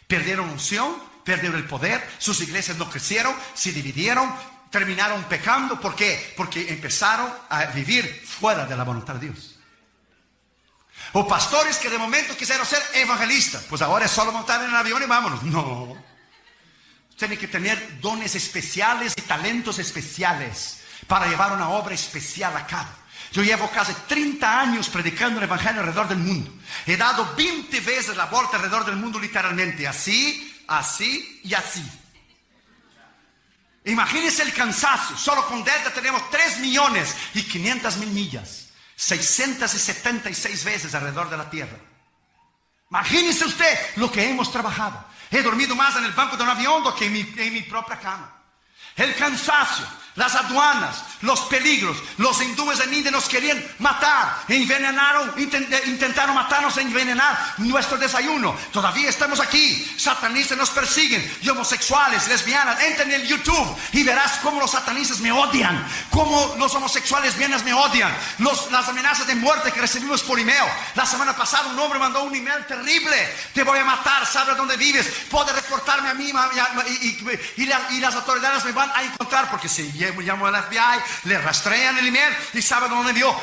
Perdieron unción, perdieron el poder, sus iglesias no crecieron, se dividieron, terminaron pecando. ¿Por qué? Porque empezaron a vivir fuera de la voluntad de Dios. O pastores que de momento quisieron ser evangelistas, pues ahora es solo montar en el avión y vámonos. No. Tienen que tener dones especiales y talentos especiales para llevar una obra especial a cabo. Yo llevo casi 30 años predicando el evangelio alrededor del mundo. He dado 20 veces la vuelta alrededor del mundo, literalmente. Así, así y así. Imagínense el cansancio. Solo con Delta tenemos 3.500.000 millas. 676 veces alrededor de la tierra. Imagínense usted lo que hemos trabajado. He dormido más en el banco de un avión que en mi propia cama. El cansancio, las aduanas, los peligros. Los hindúes en India nos querían matar, intentaron matarnos e envenenar nuestro desayuno. Todavía estamos aquí. Satanistas nos persiguen, y homosexuales, lesbianas. Entra en el YouTube y verás cómo los satanistas me odian, cómo los homosexuales lesbianas me odian, las amenazas de muerte que recibimos por email. La semana pasada un hombre mandó un email terrible: te voy a matar, sabe dónde vives, puede reportarme a mí, y las autoridades me van a encontrar, porque si llamo al FBI, le rastrean el email y sabe dónde vivió.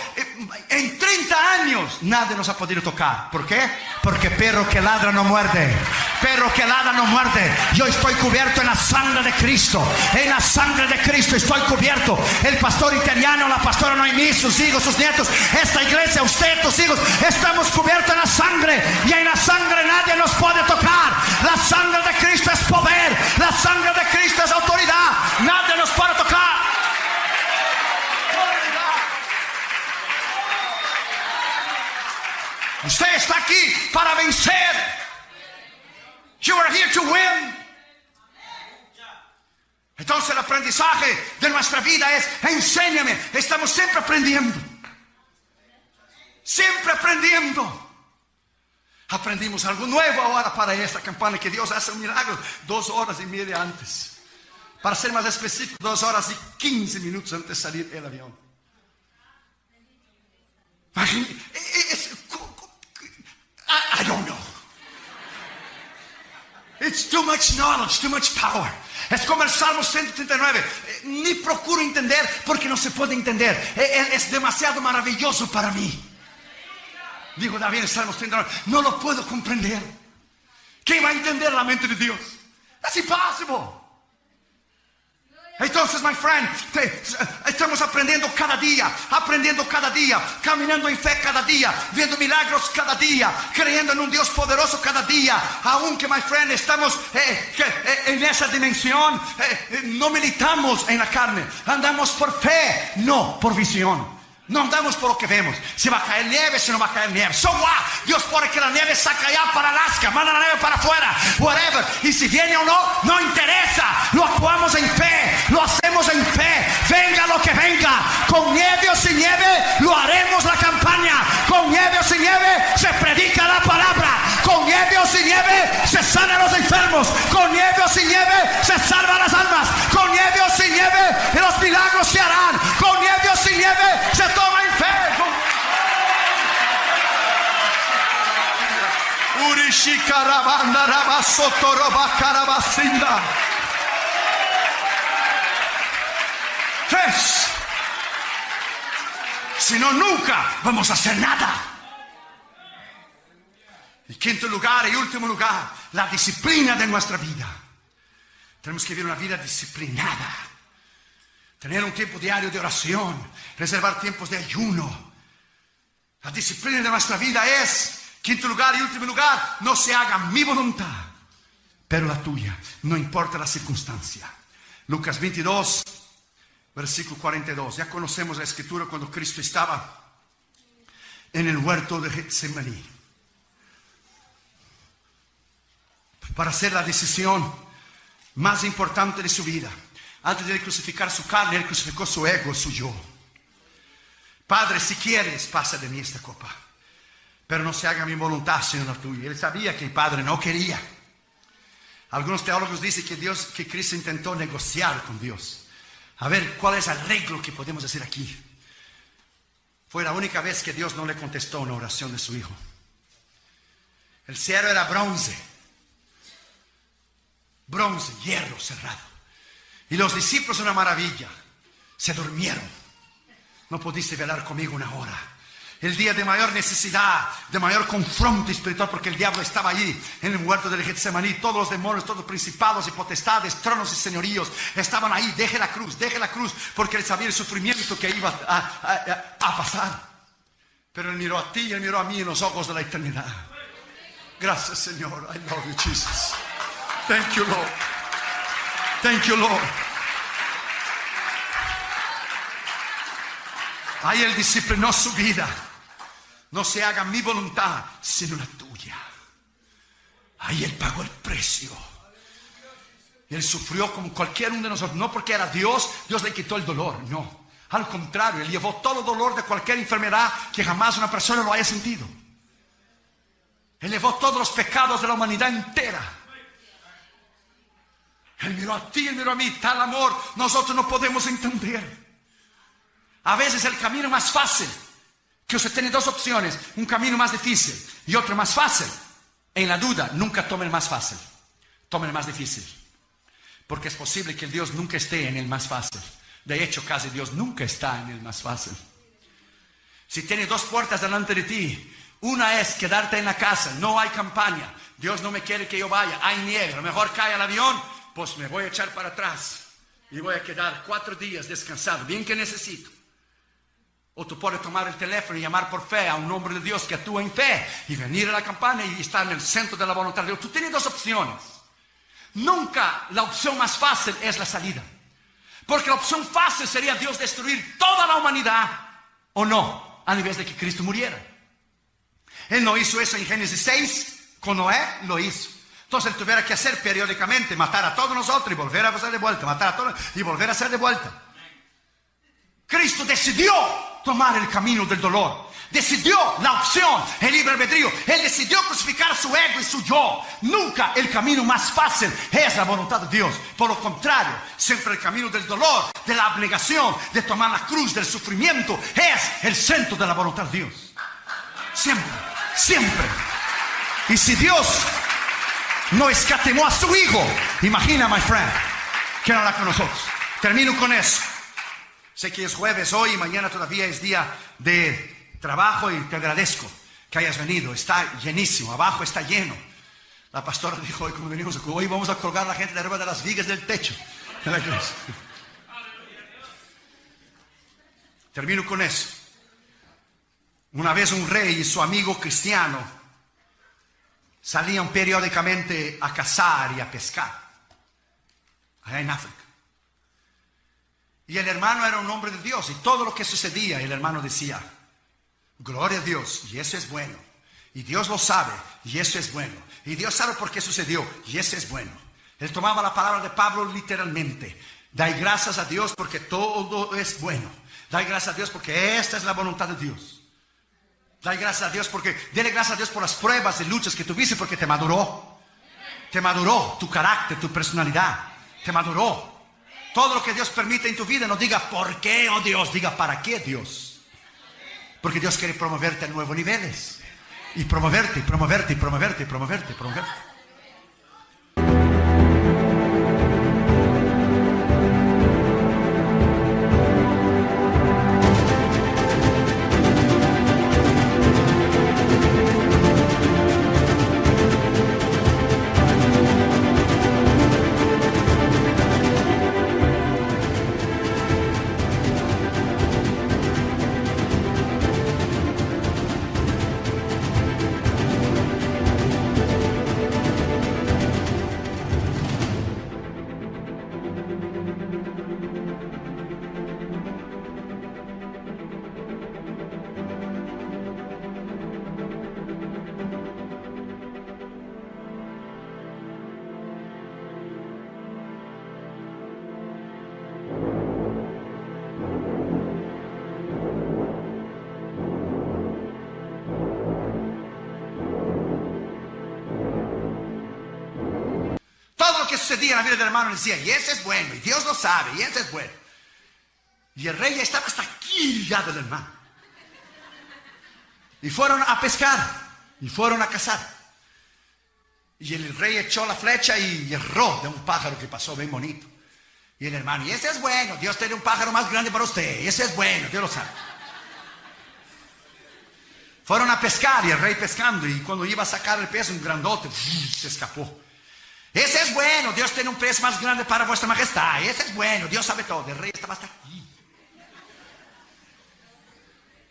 En 30 años nadie nos ha podido tocar. ¿Por qué? Porque perro que ladra no muerde. Perro que ladra no muerde. Yo estoy cubierto en la sangre de Cristo. En la sangre de Cristo estoy cubierto. El pastor italiano, la pastora Noemí, sus hijos, sus nietos, esta iglesia, usted, tus hijos, estamos cubiertos en la sangre. Y en la sangre nadie nos puede tocar. La sangre de Cristo es poder. La sangre de Cristo es autoridad. Nadie nos puede tocar. Usted está aquí para vencer. You are here to win. Entonces el aprendizaje de nuestra vida es: enséñame. Estamos siempre aprendiendo. Siempre aprendiendo. Aprendimos algo nuevo ahora para esta campaña, que Dios hace un milagro 2 horas y media antes. Para ser más específico, 2 horas y 15 minutos antes de salir el avión. I don't know. It's too much knowledge, too much power. Es como el Salmo 139. Ni procuro entender porque no se puede entender. Es demasiado maravilloso para mí. Digo David en el Salmo 139. No lo puedo comprender. ¿Quién va a entender la mente de Dios? That's impossible. Entonces, my friend, estamos aprendiendo cada día, caminando en fe cada día, viendo milagros cada día, creyendo en un Dios poderoso cada día. Aunque, my friend, estamos en esa dimensión, no militamos en la carne, andamos por fe, no por visión. No andamos por lo que vemos. Si va a caer nieve, si no va a caer nieve. So what? Dios pone que la nieve saca allá para Alaska, manda la nieve para afuera, whatever. Y si viene o no, no interesa. Lo actuamos en fe, lo hacemos en fe. Venga lo que venga, con nieve o sin nieve, lo haremos la campaña. Con nieve o sin nieve, se predica la palabra. Con nieve o sin nieve, se sanan los enfermos. Con nieve o sin nieve, se salvan las almas. Con nieve o sin nieve, los milagros se harán. Con nieve o sin nieve, se toma en fe. Si no, nunca vamos a hacer nada. Y quinto lugar y último lugar, la disciplina de nuestra vida. Tenemos que vivir una vida disciplinada. Tener un tiempo diario de oración, reservar tiempos de ayuno. La disciplina de nuestra vida es, quinto lugar y último lugar, no se haga mi voluntad, pero la tuya, no importa la circunstancia. Lucas 22, versículo 42. Ya conocemos la escritura cuando Cristo estaba en el huerto de Getsemaní para hacer la decisión más importante de su vida. Antes de crucificar su carne, Él crucificó su ego, su yo. Padre, si quieres, pasa de mí esta copa, pero no se haga mi voluntad sino la tuya. Él sabía que el Padre no quería. Algunos teólogos dicen que Cristo intentó negociar con Dios. A ver, ¿cuál es el arreglo que podemos hacer aquí? Fue la única vez que Dios no le contestó una oración de su Hijo. El cielo era bronce, hierro cerrado. Y los discípulos, una maravilla, se durmieron. No pudiste velar conmigo una hora. El día de mayor necesidad, de mayor confronto espiritual, porque el diablo estaba allí en el huerto del Getsemaní. Todos los demonios, todos los principados y potestades, tronos y señoríos estaban ahí. Deje la cruz, porque él sabía el sufrimiento que iba a pasar. Pero él miró a ti y él miró a mí en los ojos de la eternidad. Gracias, Señor. I love you, Jesus. Thank you, Lord. Thank you, Lord. Ahí Él disciplinó su vida. No se haga mi voluntad, sino la tuya. Ahí Él pagó el precio. Él sufrió como cualquier uno de nosotros. No porque era Dios, Dios le quitó el dolor. No, al contrario, Él llevó todo el dolor de cualquier enfermedad que jamás una persona lo haya sentido. Él llevó todos los pecados de la humanidad entera. Él miró a ti, Él miró a mí. Tal amor nosotros no podemos entender. A veces el camino más fácil, que usted tiene dos opciones, un camino más difícil y otro más fácil. En la duda, nunca tome el más fácil, tome el más difícil. Porque es posible que Dios nunca esté en el más fácil. De hecho, casi Dios nunca está en el más fácil. Si tiene dos puertas delante de ti, una es quedarte en la casa, no hay campaña, Dios no me quiere que yo vaya, hay nieve, a lo mejor cae el avión, pues me voy a echar para atrás y voy a quedar 4 días descansado, bien que necesito. O tú puedes tomar el teléfono y llamar por fe a un hombre de Dios que actúa en fe y venir a la campaña y estar en el centro de la voluntad de Dios. Tú tienes dos opciones. Nunca la opción más fácil es la salida. Porque la opción fácil sería Dios destruir toda la humanidad, o no, a nivel de que Cristo muriera. Él no hizo eso en Génesis 6, con Noé lo hizo. Entonces él tuviera que hacer periódicamente, matar a todos nosotros y volver a hacer de vuelta, matar a todos y volver a hacer de vuelta. Cristo decidió tomar el camino del dolor. Decidió la opción, el libre albedrío. Él decidió crucificar su ego y su yo. Nunca el camino más fácil es la voluntad de Dios. Por lo contrario, siempre el camino del dolor, de la abnegación, de tomar la cruz, del sufrimiento, es el centro de la voluntad de Dios. Siempre, siempre. Y si Dios no escatimó a su Hijo, imagina, my friend, que no hará con nosotros. Termino con eso. Sé que es jueves hoy y mañana todavía es día de trabajo y te agradezco que hayas venido. Está llenísimo, abajo está lleno. La pastora dijo hoy, como venimos, hoy vamos a colgar a la gente de arriba de las vigas del techo de la iglesia. Termino con eso. Una vez un rey y su amigo cristiano salían periódicamente a cazar y a pescar allá en África. Y el hermano era un hombre de Dios, y todo lo que sucedía, el hermano decía: gloria a Dios, y eso es bueno. Y Dios lo sabe, y eso es bueno. Y Dios sabe por qué sucedió, y eso es bueno. Él tomaba la palabra de Pablo literalmente. Dai gracias a Dios porque todo es bueno. Dai gracias a Dios porque esta es la voluntad de Dios. Dai gracias a Dios porque, dele gracias a Dios por las pruebas y luchas que tuviste, porque te maduró. Te maduró tu carácter, tu personalidad. Te maduró. Todo lo que Dios permite en tu vida, no diga ¿por qué, oh Dios? Diga ¿para qué, Dios? Porque Dios quiere promoverte a nuevos niveles. Y promoverte, y promoverte, y promoverte, y promoverte, y promoverte. Todo lo que sucedía en la vida del hermano decía, y ese es bueno, y Dios lo sabe, y ese es bueno. Y el rey ya estaba hasta aquí ya del hermano. Y fueron a pescar, y fueron a cazar. Y el rey echó la flecha y erró de un pájaro que pasó bien bonito. Y el hermano, y ese es bueno, Dios tiene un pájaro más grande para usted, y ese es bueno, Dios lo sabe. Fueron a pescar, y el rey pescando, y cuando iba a sacar el pez, un grandote, se escapó. Ese es bueno, Dios tiene un pez más grande para vuestra majestad. Ese es bueno, Dios sabe todo. El rey estaba hasta aquí.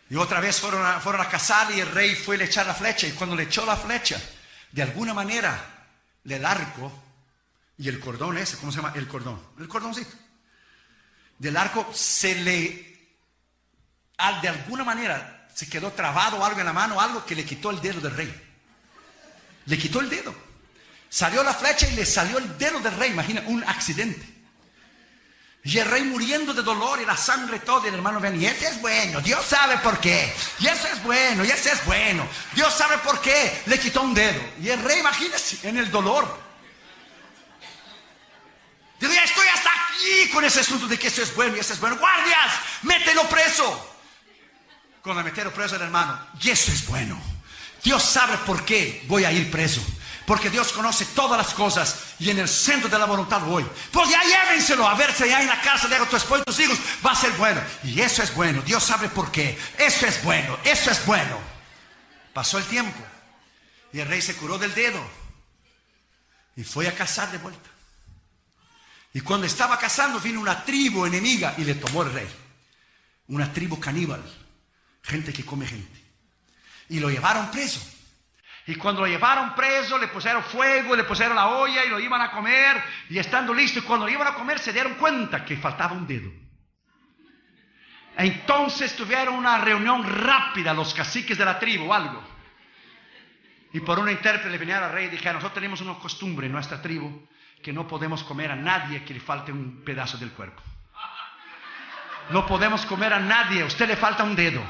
Y otra vez fueron a cazar, y el rey fue a echar la flecha. Y cuando le echó la flecha, de alguna manera, el arco y el cordón ese, ¿cómo se llama? El cordón, el cordoncito del arco de alguna manera se quedó trabado algo en la mano, algo que le quitó el dedo del rey. Le quitó el dedo. Salió la flecha y le salió el dedo del rey. Imagina, un accidente. Y el rey muriendo de dolor y la sangre toda. Y el hermano ven, y ese es bueno, Dios sabe por qué. Y ese es bueno, y ese es bueno, Dios sabe por qué le quitó un dedo. Y el rey, imagínese, en el dolor. Digo, ya estoy hasta aquí con ese asunto de que eso es bueno y eso es bueno. Guardias, mételo preso. Cuando le metieron preso al hermano, y eso es bueno, Dios sabe por qué voy a ir preso. Porque Dios conoce todas las cosas y en el centro de la voluntad voy. Pues ya llévenselo a ver si allá en la casa de tu esposo y tus hijos va a ser bueno. Y eso es bueno, Dios sabe por qué. Eso es bueno, eso es bueno. Pasó el tiempo y el rey se curó del dedo y fue a cazar de vuelta. Y cuando estaba cazando vino una tribu enemiga y le tomó el rey. Una tribu caníbal, gente que come gente. Y lo llevaron preso. Y cuando lo llevaron preso, le pusieron fuego, le pusieron la olla y lo iban a comer. Y estando listo, y cuando lo iban a comer, se dieron cuenta que faltaba un dedo. Entonces tuvieron una reunión rápida, los caciques de la tribu o algo. Y por un intérprete le vinieron al rey y dijeron, nosotros tenemos una costumbre en nuestra tribu que no podemos comer a nadie que le falte un pedazo del cuerpo. No podemos comer a nadie, a usted le falta un dedo.